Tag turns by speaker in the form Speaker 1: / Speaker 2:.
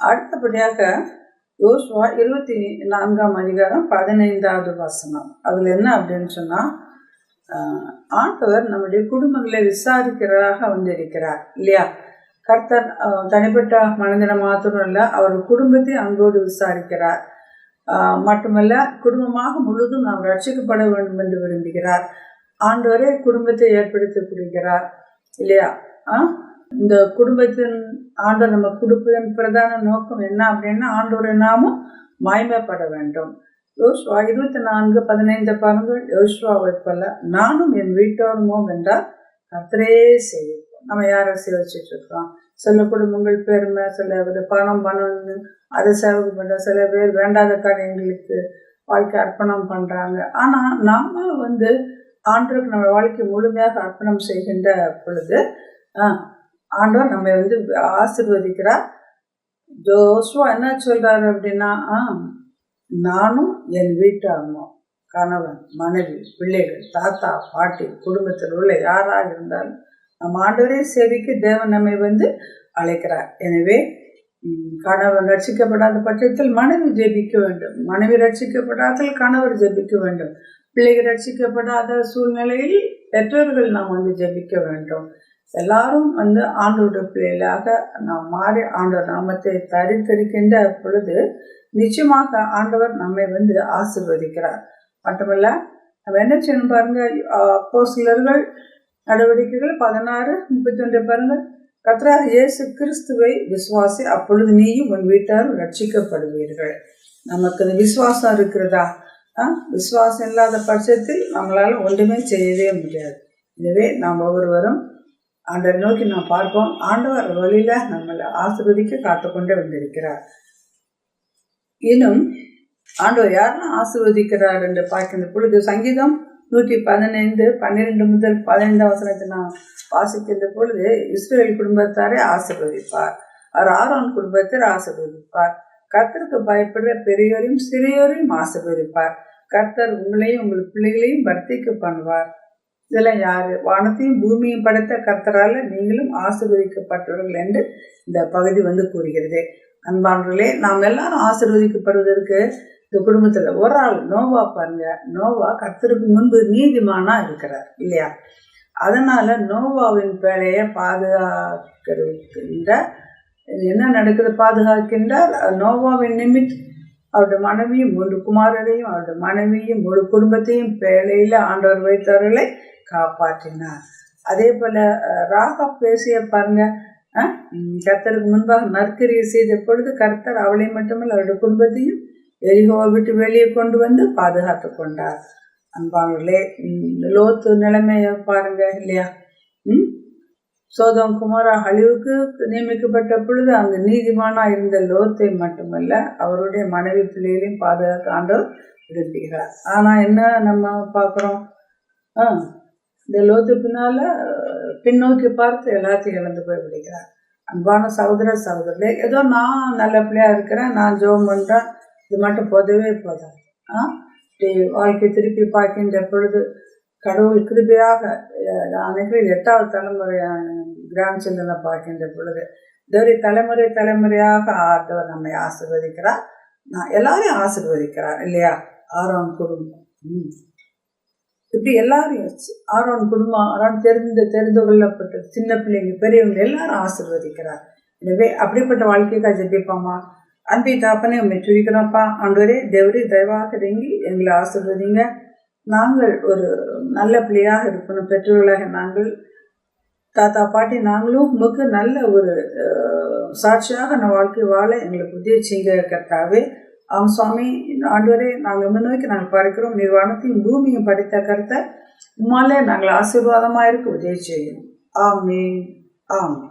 Speaker 1: அடுத்தபடியாக யோசுவா 24ஆம் அதிகாரம் 15வது வசனம். அதில் என்ன அப்படின்னு சொன்னால், ஆண்டவர் நம்முடைய குடும்பங்களை விசாரிக்கிறதாக வந்திருக்கிறார் இல்லையா. கர்த்தர் தனிப்பட்ட மனிதனை மாத்திரம் இல்லை, அவர் குடும்பத்தை அன்போடு விசாரிக்கிறார். மட்டுமல்ல, குடும்பமாக முழுதும் நாம் ரட்சிக்கப்பட வேண்டும் என்று விரும்புகிறார். ஆண்டவரே குடும்பத்தை ஏற்படுத்தி கொடுக்கிறார் இல்லையா. இந்த குடும்பத்தின் ஆண்டவர் நம்ம கொடுப்பதன் பிரதான நோக்கம் என்ன அப்படின்னா, ஆண்டவரை நாமும் மகிமைப்பட வேண்டும். யோசுவா 24:15 பாருங்கள். யோசுவாவை போல நானும் என் வீட்டாருமோ என்றால் கர்த்தரே செய்வோம். நம்ம யாரை சேவிச்சுட்டு இருக்கோம்? சில குடும்பங்கள் பெருமை, சில பணம் அதை செலவு பண்ணுற, சில பேர் வேண்டாத காரியங்களுக்கு வாழ்க்கை அர்ப்பணம் பண்ணுறாங்க. ஆனால் நம்ம ஆண்டவருக்கு நம்ம வாழ்க்கை முழுமையாக அர்ப்பணம் செய்கின்ற பொழுது ஆண்டவர் நம்ம ஆசீர்வதிக்கிறார். யோசுவா என்ன சொல்றாரு அப்படின்னா, நானும் என் வீட்டாருமோ, கணவன், மனைவி, பிள்ளைகள், தாத்தா, பாட்டி, குடும்பத்தில் உள்ள யாராக இருந்தாலும் நம்ம ஆண்டவரே சேவிக்க தேவன் நம்மை அழைக்கிறார். எனவே கணவன் ரட்சிக்கப்படாத பட்சத்தில் மனைவி ஜெபிக்க வேண்டும், மனைவி ரட்சிக்கப்படாத கணவர் ஜெபிக்க வேண்டும், பிள்ளைகள் ரட்சிக்கப்படாத சூழ்நிலையில் பெற்றோர்கள் நாம் ஜெபிக்க வேண்டும். எல்லாரும் ஆண்டவருடைய பிள்ளைகளாக நாம் மாறி ஆண்டவர் நாமத்தை தரித்திருக்கின்ற பொழுது நிச்சயமாக ஆண்டவர் நம்மை ஆசீர்வதிக்கிறார். மட்டுமல்ல, நம்ம என்ன செய்யணும் பாருங்க. அப்போஸ்தலர்கள் நடவடிக்கைகள் 16:31 பாருங்கள். கர்த்தராகிய இயேசு கிறிஸ்துவை விசுவாசி, அப்பொழுது நீயும் உன் வீட்டாரும் ரட்சிக்கப்படுவீர்கள். நமக்கு அந்த விசுவாசம் இருக்கிறதா? விசுவாசம் இல்லாத பட்சத்தில் நம்மளால ஒன்றுமே செய்யவே முடியாது. எனவே நாம் ஒவ்வொருவரும் ஆண்டவரை நோக்கி நாம் பார்ப்போம். ஆண்டவர் வழியில நம்மளை ஆசீர்வதிக்க காத்துக்கொண்டே வந்திருக்கிறார். இன்னும் ஆண்டவர் யாரெல்லாம் ஆசீர்வதிக்கிறார் என்று பார்க்கின்ற பொழுது, சங்கீதம் 115:12 முதல் 15 வசனத்தை நாம் வாசிக்கின்ற பொழுது, இஸ்ரவேல் குடும்பத்தாரை ஆசீர்வதிப்பார், அவர் ஆரோன் குடும்பத்தை ஆசீர்வதிப்பார், கர்த்தருக்கு பயப்படுற பெரியோரையும் சிறியோரையும் ஆசீர்வதிப்பார், கர்த்தர் உங்களையும் உங்கள் பிள்ளைகளையும் வர்த்திக்க பண்ணுவார். இதெல்லாம் யாரு? வானத்தையும் பூமியும் படைத்த கர்த்தரால் நீங்களும் ஆசீர்வதிக்கப்பட்டவர்கள் என்று இந்த பகுதி கூறுகிறது. அன்பானவர்களே, நாம் எல்லாரும் ஆசீர்வதிக்கப்படுவதற்கு இந்த குடும்பத்துல ஒரு ஆள் நோவா பாருங்க. நோவா கர்த்தருக்கு முன்பு நீதிமானா இருக்கிறார் இல்லையா. அதனால நோவாவின் வேலையை பாதுகாக்கின்ற என்ன நடக்குது? பாதுகாக்கின்றார். நோவாவின் நிமித்தம் அவருடைய மனைவியும் 3 குமாரரையும் அவருடைய மனைவியும் முழு குடும்பத்தையும் பேழையில ஆண்டவர் வைத்தவர்களை காப்பாற்றினார். அதே போல ராகாப் பேசிய பாருங்க. கர்த்தருக்கு முன்பாக நற்கிரியை செய்த பொழுது கர்த்தர் அவளை மட்டுமல்ல அவருடைய குடும்பத்தையும் எரிகோவை விட்டு வெளியே கொண்டு பாதுகாத்து கொண்டார். அன்பானவர்களே, லோத்து நிலைமைய பாருங்க இல்லையா. சோதோம் குமாரா அழிவுக்கு நியமிக்கப்பட்ட பொழுது அங்கு நீதிமானா இருந்த லோத்தை மட்டுமல்ல அவருடைய மனைவி பிள்ளைகளையும் பாதுகாக்க ஆண்டவர் விரும்புகிறார். ஆனா என்ன நம்ம பார்க்குறோம்? இந்த லோத்து பின்னால பின்னோக்கி பார்த்து எல்லாத்தையும் இழந்து போய் விடுகிறார். அன்பான சகோதர சகோதரர்களே, ஏதோ நான் நல்ல பிள்ளையா இருக்கிறேன், நான் ஜெபம் பண்றேன், இது மட்டும் போதவே போதாது. வாழ்க்கை திருப்பி பார்க்கின்ற பொழுது கடவுள் கிருபையாக அன்னைக்கு 8வது தலைமுறை கிராண்ட் சில்ட்ரனை பார்க்கின்ற பொழுது இதோடைய தலைமுறையாக ஆண்டவர் நம்மை ஆசீர்வதிக்கிறார். நான் எல்லாரையும் ஆசீர்வதிக்கிறார் இல்லையா. ஆரோன் குடும்பம் இப்படி எல்லாரையும் ஆரோன் குடும்பம், ஆரோன் தெரிந்து கொள்ளப்பட்ட சின்ன பிள்ளைங்க பெரியவங்க எல்லாரும் ஆசீர்வதிக்கிறார். எனவே அப்படிப்பட்ட வாழ்க்கைக்காக ஜெபிப்போமா? அன்பை தாப்பனே உண்மை துதிக்கிறோம்ப்பா. ஆண்டவரே தேவரே தயவாக நீங்கி எங்களை ஆசீர்வதிங்க. நாங்கள் ஒரு நல்ல பிள்ளையாக இருக்கணும். பெற்றோர்களாக நாங்கள், தாத்தா பாட்டி நாங்களும் உமக்கு நல்ல ஒரு சாட்சியாக நம்ம வாழ்க்கை வாழ எங்களுக்கு உதவி செய்யுங்க கர்த்தாவே. சுவாமி ஆண்டவரே, நாங்கள் முன்னோக்கி நாங்கள் பார்க்கிறோம். நிர்வாணத்தையும் பூமியும் படைத்த கர்த்தர் உம்மாலே நாங்கள் ஆசீர்வாதமாக இருக்க உதவி செய்யணும். ஆமென். ஆமென்.